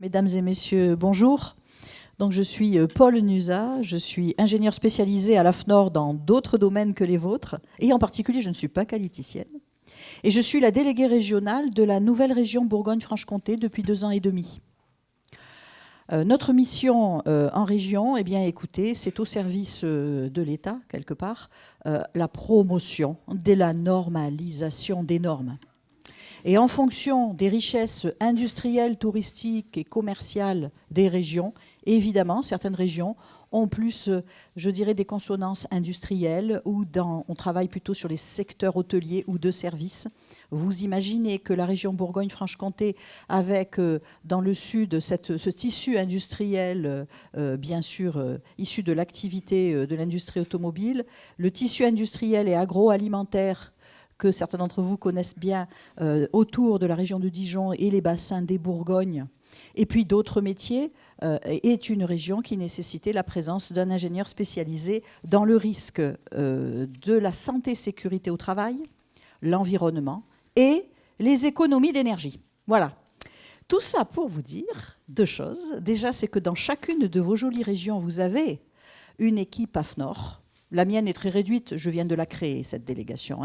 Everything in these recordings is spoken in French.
Mesdames et messieurs, bonjour. Donc, je suis Paul Nuza, je suis ingénieure spécialisée à l'AFNOR dans d'autres domaines que les vôtres, et en particulier, je ne suis pas qualiticienne. Et je suis la déléguée régionale de la nouvelle région Bourgogne-Franche-Comté depuis 2 ans et demi. Notre mission en région, eh bien, écoutez, c'est au service de l'État, quelque part, la promotion de la normalisation des normes. Et en fonction des richesses industrielles, touristiques et commerciales des régions, évidemment, certaines régions ont plus, je dirais, des consonances industrielles ou on travaille plutôt sur les secteurs hôteliers ou de services. Vous imaginez que la région Bourgogne-Franche-Comté, avec dans le sud ce tissu industriel, bien sûr, issu de l'activité de l'industrie automobile, le tissu industriel et agroalimentaire que certains d'entre vous connaissent bien autour de la région de Dijon et les bassins des Bourgognes, et puis d'autres métiers, est une région qui nécessitait la présence d'un ingénieur spécialisé dans le risque de la santé-sécurité au travail, l'environnement et les économies d'énergie. Voilà. Tout ça pour vous dire 2 choses. Déjà, c'est que dans chacune de vos jolies régions, vous avez une équipe AFNOR. La mienne est très réduite, je viens de la créer, cette délégation.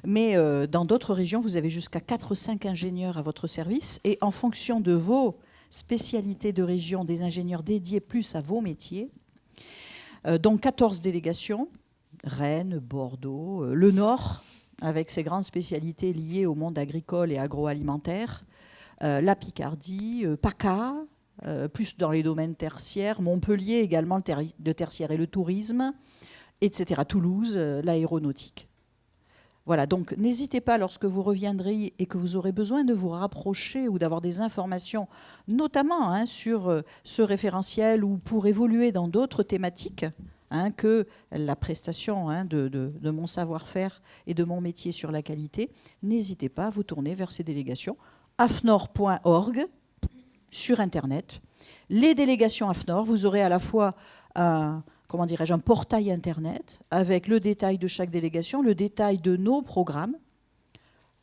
Mais dans d'autres régions, vous avez jusqu'à 4 ou 5 ingénieurs à votre service. Et en fonction de vos spécialités de région, des ingénieurs dédiés plus à vos métiers, donc 14 délégations, Rennes, Bordeaux, le Nord, avec ses grandes spécialités liées au monde agricole et agroalimentaire, la Picardie, PACA, plus dans les domaines tertiaires, Montpellier également, le tertiaire et le tourisme, etc. Toulouse, l'aéronautique. Voilà, donc n'hésitez pas lorsque vous reviendrez et que vous aurez besoin de vous rapprocher ou d'avoir des informations, notamment sur ce référentiel ou pour évoluer dans d'autres thématiques que la prestation de mon savoir-faire et de mon métier sur la qualité, n'hésitez pas à vous tourner vers ces délégations. afnor.org sur Internet. Les délégations AFNOR, vous aurez à la fois un portail Internet avec le détail de chaque délégation, le détail de nos programmes,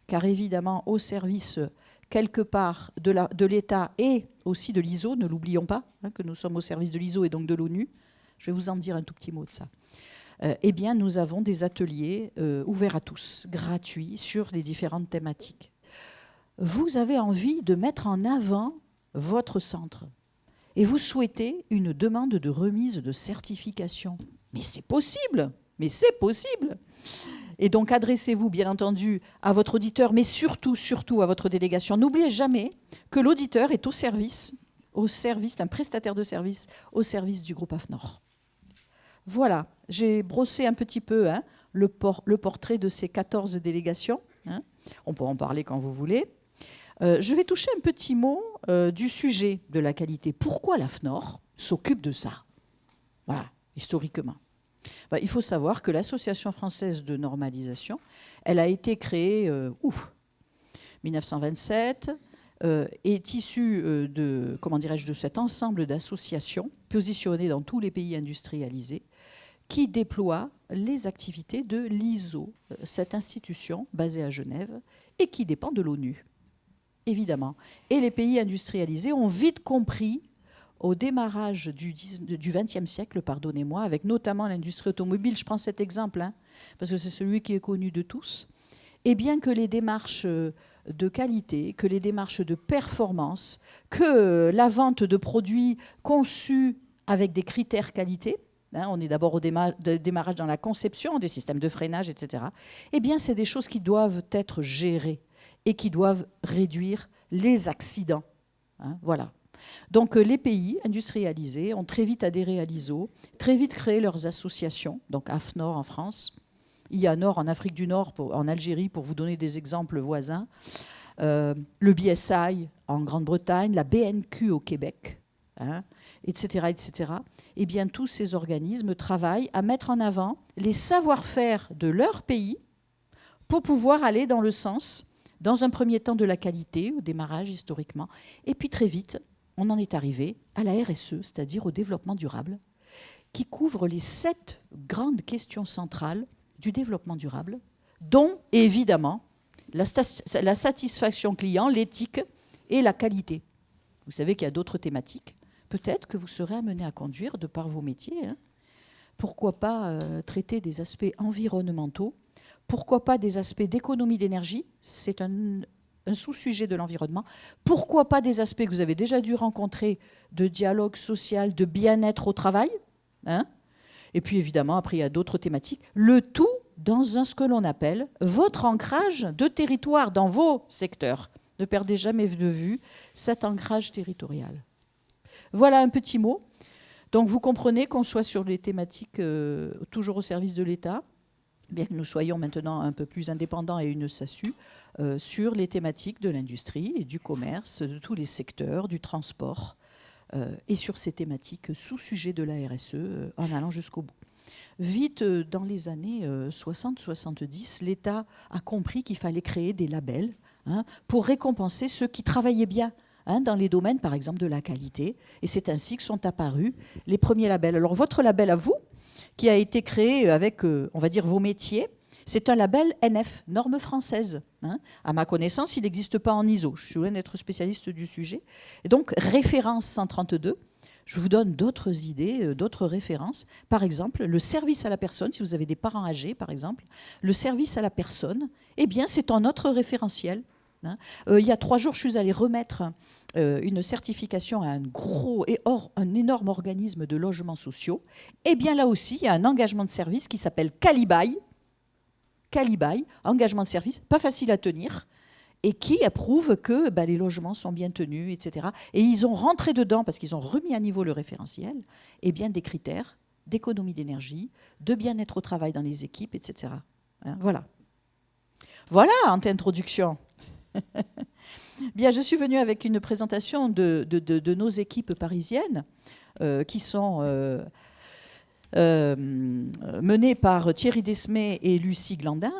car évidemment, au service, quelque part, de l'État et aussi de l'ISO, ne l'oublions pas, que nous sommes au service de l'ISO et donc de l'ONU, je vais vous en dire un tout petit mot de ça, eh bien, nous avons des ateliers ouverts à tous, gratuits, sur les différentes thématiques. Vous avez envie de mettre en avant votre centre et vous souhaitez une demande de remise de certification. Mais c'est possible, Et donc adressez-vous bien entendu à votre auditeur, mais surtout à votre délégation. N'oubliez jamais que l'auditeur est au service d'un prestataire de service, au service du groupe AFNOR. Voilà, j'ai brossé un petit peu le portrait de ces 14 délégations. On peut en parler quand vous voulez. Je vais toucher un petit mot du sujet de la qualité. Pourquoi l'AFNOR s'occupe de ça? Voilà, historiquement. Il faut savoir que l'Association française de normalisation, elle a été créée 1927, est issue de cet ensemble d'associations positionnées dans tous les pays industrialisés qui déploient les activités de l'ISO, cette institution basée à Genève et qui dépend de l'ONU. Évidemment. Et les pays industrialisés ont vite compris, au démarrage du XXe siècle, pardonnez-moi, avec notamment l'industrie automobile, je prends cet exemple, parce que c'est celui qui est connu de tous, et bien que les démarches de qualité, que les démarches de performance, que la vente de produits conçus avec des critères qualité, on est d'abord au démarrage dans la conception des systèmes de freinage, etc., eh bien c'est des choses qui doivent être gérées et qui doivent réduire les accidents. Voilà. Donc les pays industrialisés ont très vite adhéré à l'ISO, très vite créé leurs associations, donc AFNOR en France, IANOR en Afrique du Nord, en Algérie, pour vous donner des exemples voisins, le BSI en Grande-Bretagne, la BNQ au Québec, etc., etc. Eh bien, tous ces organismes travaillent à mettre en avant les savoir-faire de leur pays pour pouvoir aller dans le sens, dans un premier temps, de la qualité, au démarrage historiquement, et puis très vite, on en est arrivé à la RSE, c'est-à-dire au développement durable, qui couvre les 7 grandes questions centrales du développement durable, dont, évidemment, la satisfaction client, l'éthique et la qualité. Vous savez qu'il y a d'autres thématiques. Peut-être que vous serez amené à conduire de par vos métiers. Hein. Pourquoi pas traiter des aspects environnementaux? Pourquoi pas des aspects d'économie d'énergie? C'est un sous-sujet de l'environnement. Pourquoi pas des aspects que vous avez déjà dû rencontrer de dialogue social, de bien-être au travail, hein? Et puis évidemment, après, il y a d'autres thématiques. Le tout dans ce que l'on appelle votre ancrage de territoire dans vos secteurs. Ne perdez jamais de vue cet ancrage territorial. Voilà un petit mot. Donc vous comprenez qu'on soit sur les thématiques toujours au service de l'État, bien que nous soyons maintenant un peu plus indépendants et une SASU, sur les thématiques de l'industrie et du commerce, de tous les secteurs, du transport, et sur ces thématiques sous-sujets de la RSE, en allant jusqu'au bout. Vite, dans les années 60-70, l'État a compris qu'il fallait créer des labels, hein, pour récompenser ceux qui travaillaient bien, hein, dans les domaines, par exemple, de la qualité. Et c'est ainsi que sont apparus les premiers labels. Alors, votre label à vous, qui a été créé avec, on va dire, vos métiers, c'est un label NF, norme française. Hein. À ma connaissance, il n'existe pas en ISO. Je suis loin d'être spécialiste du sujet. Et donc, référence 132. Je vous donne d'autres idées, d'autres références. Par exemple, le service à la personne, si vous avez des parents âgés, par exemple, le service à la personne, eh bien, c'est un autre référentiel. Hein. Il y a 3 jours, je suis allée remettre une certification à un énorme organisme de logements sociaux. Eh bien, là aussi, il y a un engagement de service qui s'appelle Calibaye. Calibaye, engagement de service, pas facile à tenir, et qui approuve que les logements sont bien tenus, etc. Et ils ont rentré dedans, parce qu'ils ont remis à niveau le référentiel, eh bien, des critères d'économie d'énergie, de bien-être au travail dans les équipes, etc. Hein, voilà. Voilà, en introduction. Bien, je suis venue avec une présentation de nos équipes parisiennes, qui sont menée par Thierry Desmet et Lucie Glandin,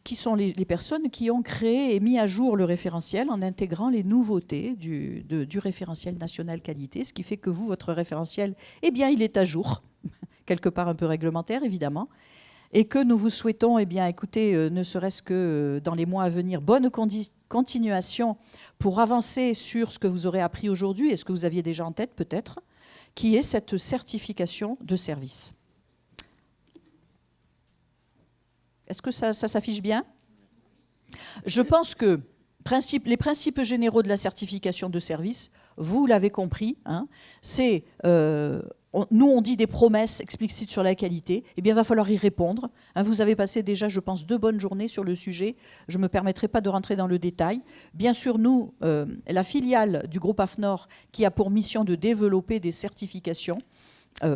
qui sont les personnes qui ont créé et mis à jour le référentiel en intégrant les nouveautés du référentiel national qualité, ce qui fait que vous, votre référentiel, eh bien, il est à jour, quelque part un peu réglementaire, évidemment, et que nous vous souhaitons, eh bien, écoutez, ne serait-ce que dans les mois à venir, bonne continuation pour avancer sur ce que vous aurez appris aujourd'hui et ce que vous aviez déjà en tête, peut-être, qui est cette certification de service. Est-ce que ça s'affiche bien? Je pense que les principes généraux de la certification de service, vous l'avez compris, hein, c'est, nous on dit des promesses explicites sur la qualité, eh bien il va falloir y répondre. Hein, vous avez passé déjà, je pense, 2 bonnes journées sur le sujet, je ne me permettrai pas de rentrer dans le détail. Bien sûr, nous, la filiale du groupe AFNOR, qui a pour mission de développer des certifications,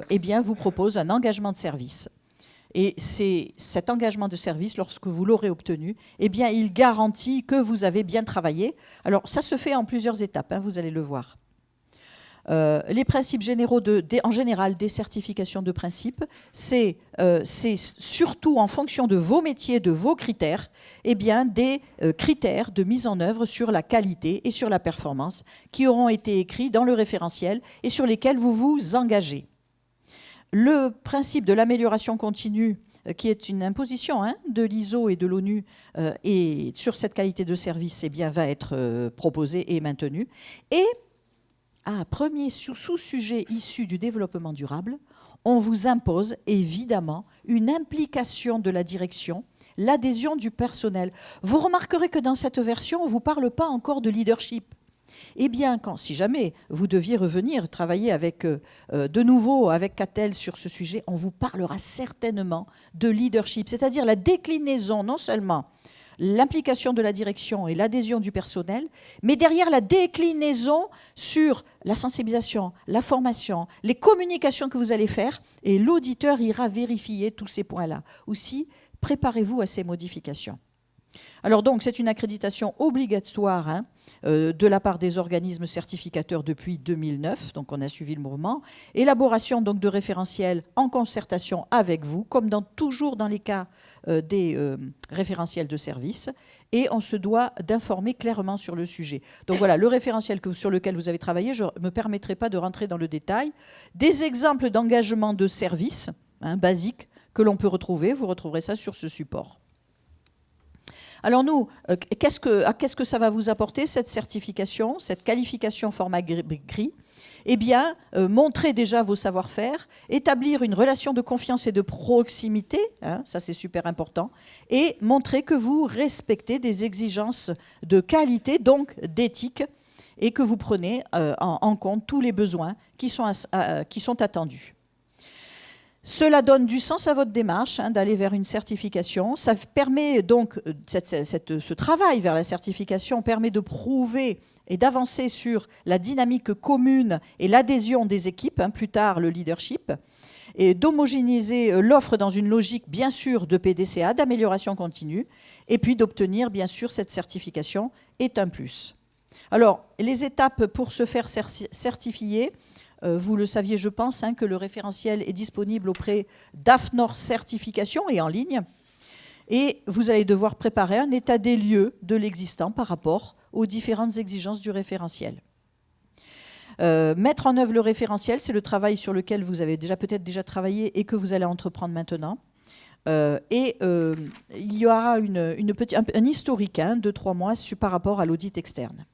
eh bien vous propose un engagement de service. Et c'est cet engagement de service, lorsque vous l'aurez obtenu, eh bien, il garantit que vous avez bien travaillé. Alors, ça se fait en plusieurs étapes, hein, vous allez le voir. Les principes généraux, en général, des certifications de principe, c'est surtout en fonction de vos métiers, de vos critères, eh bien, des critères de mise en œuvre sur la qualité et sur la performance qui auront été écrits dans le référentiel et sur lesquels vous vous engagez. Le principe de l'amélioration continue, qui est une imposition, hein, de l'ISO et de l'ONU, et sur cette qualité de service, eh bien, va être proposé et maintenu. Et premier sous-sujet issu du développement durable, on vous impose évidemment une implication de la direction, l'adhésion du personnel. Vous remarquerez que dans cette version, on ne vous parle pas encore de leadership. Eh bien, si jamais vous deviez revenir travailler avec, de nouveau avec Catel sur ce sujet, on vous parlera certainement de leadership, c'est-à-dire la déclinaison, non seulement l'implication de la direction et l'adhésion du personnel, mais derrière la déclinaison sur la sensibilisation, la formation, les communications que vous allez faire, et l'auditeur ira vérifier tous ces points-là. Aussi, préparez-vous à ces modifications. Alors donc, c'est une accréditation obligatoire, hein, de la part des organismes certificateurs depuis 2009, donc on a suivi le mouvement. Élaboration donc de référentiels en concertation avec vous, comme toujours dans les cas des référentiels de service, et on se doit d'informer clairement sur le sujet. Donc voilà, le référentiel sur lequel vous avez travaillé, je ne me permettrai pas de rentrer dans le détail. Des exemples d'engagement de service, hein, basiques, que l'on peut retrouver, vous retrouverez ça sur ce support. Alors nous, qu'est-ce que ça va vous apporter, cette certification, cette qualification format gris? Eh bien, montrer déjà vos savoir-faire, établir une relation de confiance et de proximité, hein, ça c'est super important, et montrer que vous respectez des exigences de qualité, donc d'éthique, et que vous prenez en compte tous les besoins qui sont attendus. Cela donne du sens à votre démarche, hein, d'aller vers une certification. Ça permet donc, ce travail vers la certification permet de prouver et d'avancer sur la dynamique commune et l'adhésion des équipes, hein, plus tard le leadership, et d'homogénéiser l'offre dans une logique, bien sûr, de PDCA, d'amélioration continue, et puis d'obtenir, bien sûr, cette certification est un plus. Alors, les étapes pour se faire certifier, vous le saviez, je pense, hein, que le référentiel est disponible auprès d'AFNOR Certification et en ligne. Et vous allez devoir préparer un état des lieux de l'existant par rapport aux différentes exigences du référentiel. Mettre en œuvre le référentiel, c'est le travail sur lequel vous avez peut-être déjà travaillé et que vous allez entreprendre maintenant. Il y aura un historique, hein, de 3 mois par rapport à l'audit externe.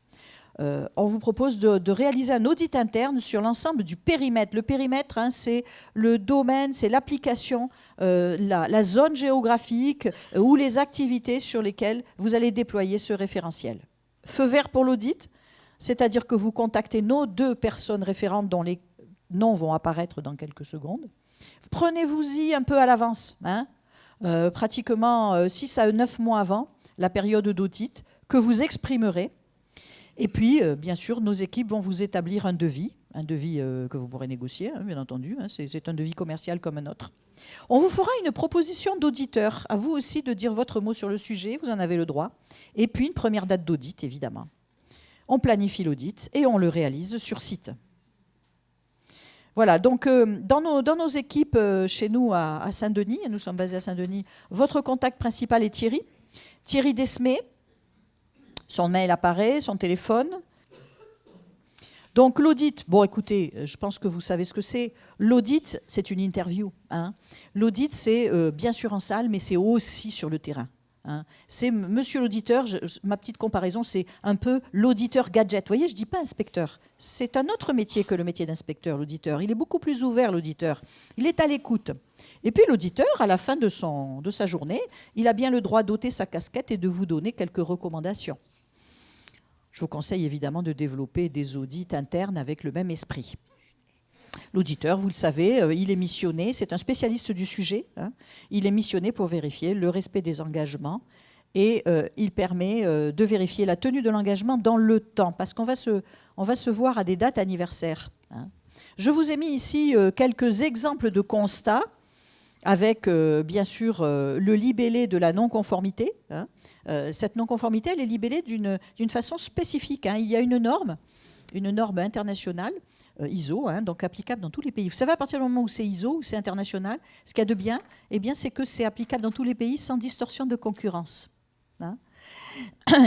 On vous propose de réaliser un audit interne sur l'ensemble du périmètre. Le périmètre, hein, c'est le domaine, c'est l'application, la zone géographique ou les activités sur lesquelles vous allez déployer ce référentiel. Feu vert pour l'audit, c'est-à-dire que vous contactez nos 2 personnes référentes dont les noms vont apparaître dans quelques secondes. Prenez-vous-y un peu à l'avance, hein, pratiquement 6 à 9 mois avant la période d'audit que vous exprimerez. Et puis, bien sûr, nos équipes vont vous établir un devis que vous pourrez négocier, hein, bien entendu. Hein, c'est un devis commercial comme un autre. On vous fera une proposition d'auditeur. À vous aussi de dire votre mot sur le sujet, vous en avez le droit. Et puis, une première date d'audit, évidemment. On planifie l'audit et on le réalise sur site. Voilà, donc dans nos équipes, chez nous à Saint-Denis, nous sommes basés à Saint-Denis, votre contact principal est Thierry Desmé. Son mail apparaît, son téléphone. Donc l'audit, bon écoutez, je pense que vous savez ce que c'est. L'audit, c'est une interview, hein. L'audit, c'est bien sûr en salle, mais c'est aussi sur le terrain, hein. C'est monsieur l'auditeur, ma petite comparaison, c'est un peu l'auditeur gadget. Vous voyez, je ne dis pas inspecteur. C'est un autre métier que le métier d'inspecteur, l'auditeur. Il est beaucoup plus ouvert, l'auditeur. Il est à l'écoute. Et puis l'auditeur, à la fin de sa journée, il a bien le droit d'ôter sa casquette et de vous donner quelques recommandations. Je vous conseille évidemment de développer des audits internes avec le même esprit. L'auditeur, vous le savez, il est missionné, c'est un spécialiste du sujet, hein, il est missionné pour vérifier le respect des engagements et il permet de vérifier la tenue de l'engagement dans le temps, parce qu'on va se voir à des dates anniversaires, hein. Je vous ai mis ici quelques exemples de constats avec, bien sûr, le libellé de la non-conformité, hein. Cette non-conformité, elle est libellée d'une façon spécifique, hein. Il y a une norme internationale, ISO, hein, donc applicable dans tous les pays. Vous savez, à partir du moment où c'est ISO, où c'est international, ce qu'il y a de bien, eh bien, c'est que c'est applicable dans tous les pays sans distorsion de concurrence, hein.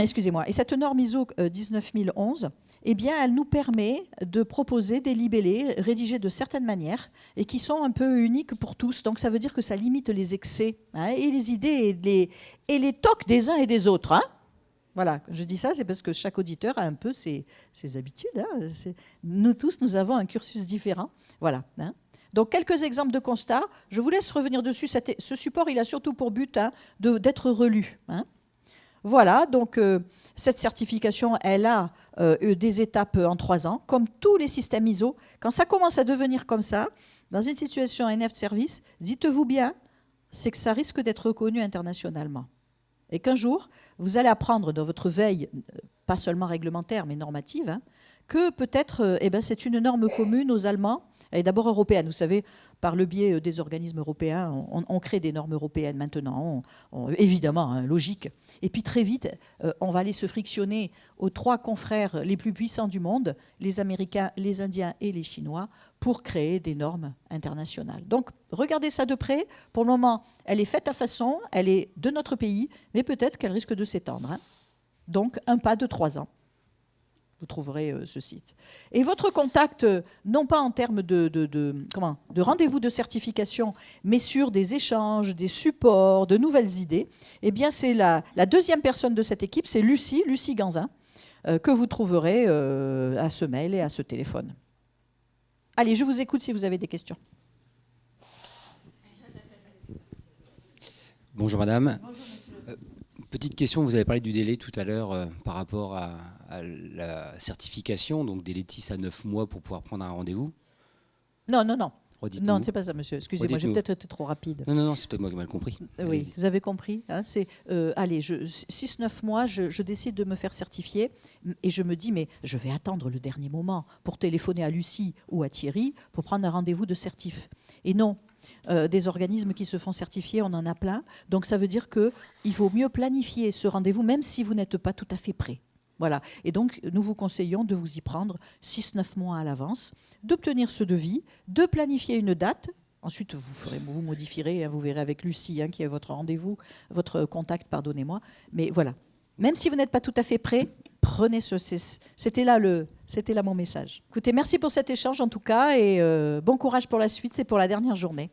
Excusez-moi. Et cette norme ISO 19011, eh bien, elle nous permet de proposer des libellés rédigés de certaines manières et qui sont un peu uniques pour tous. Donc, ça veut dire que ça limite les excès, hein, et les idées et les tocs des uns et des autres, hein. Voilà, je dis ça, c'est parce que chaque auditeur a un peu ses habitudes, hein. Nous tous, nous avons un cursus différent. Voilà, hein. Donc, quelques exemples de constats. Je vous laisse revenir dessus. Ce support, il a surtout pour but, hein, d'être relu, hein. Voilà, donc cette certification, elle a des étapes en 3 ans, comme tous les systèmes ISO. Quand ça commence à devenir comme ça, dans une situation NF de service, dites-vous bien, c'est que ça risque d'être reconnu internationalement. Et qu'un jour, vous allez apprendre dans votre veille, pas seulement réglementaire, mais normative, hein, que peut-être c'est une norme commune aux Allemands, et d'abord européenne. Vous savez, par le biais des organismes européens, on crée des normes européennes maintenant, évidemment, hein, logique. Et puis très vite, on va aller se frictionner aux 3 confrères les plus puissants du monde, les Américains, les Indiens et les Chinois, pour créer des normes internationales. Donc, regardez ça de près. Pour le moment, elle est faite à façon, elle est de notre pays, mais peut-être qu'elle risque de s'étendre, hein. Donc, un pas de 3 ans. vous trouverez ce site. Et votre contact, non pas en termes de rendez-vous de certification, mais sur des échanges, des supports, de nouvelles idées, eh bien c'est la deuxième personne de cette équipe, c'est Lucie Ganzin, que vous trouverez à ce mail et à ce téléphone. Allez, je vous écoute si vous avez des questions. Bonjour madame. Bonjour, petite question, vous avez parlé du délai tout à l'heure par rapport à la certification, donc délai de 6 à 9 mois pour pouvoir prendre un rendez-vous. Non. Non, c'est pas ça, monsieur. Excusez-moi, j'ai peut-être été trop rapide. Non, c'est peut-être moi qui ai mal compris. Oui, vous avez compris. Hein, c'est, allez, 6-9 mois, je décide de me faire certifier et je me dis, mais je vais attendre le dernier moment pour téléphoner à Lucie ou à Thierry pour prendre un rendez-vous de certif. Et non. Des organismes qui se font certifier, on en a plein. Donc ça veut dire qu'il vaut mieux planifier ce rendez-vous, même si vous n'êtes pas tout à fait prêt. Voilà. Et donc, nous vous conseillons de vous y prendre 6-9 mois à l'avance, d'obtenir ce devis, de planifier une date. Ensuite, vous modifierez, hein, vous verrez avec Lucie, hein, qui est votre rendez-vous, votre contact, pardonnez-moi. Mais voilà. Même si vous n'êtes pas tout à fait prêt, prenez ce... C'était là mon message. Écoutez, merci pour cet échange en tout cas et bon courage pour la suite et pour la dernière journée.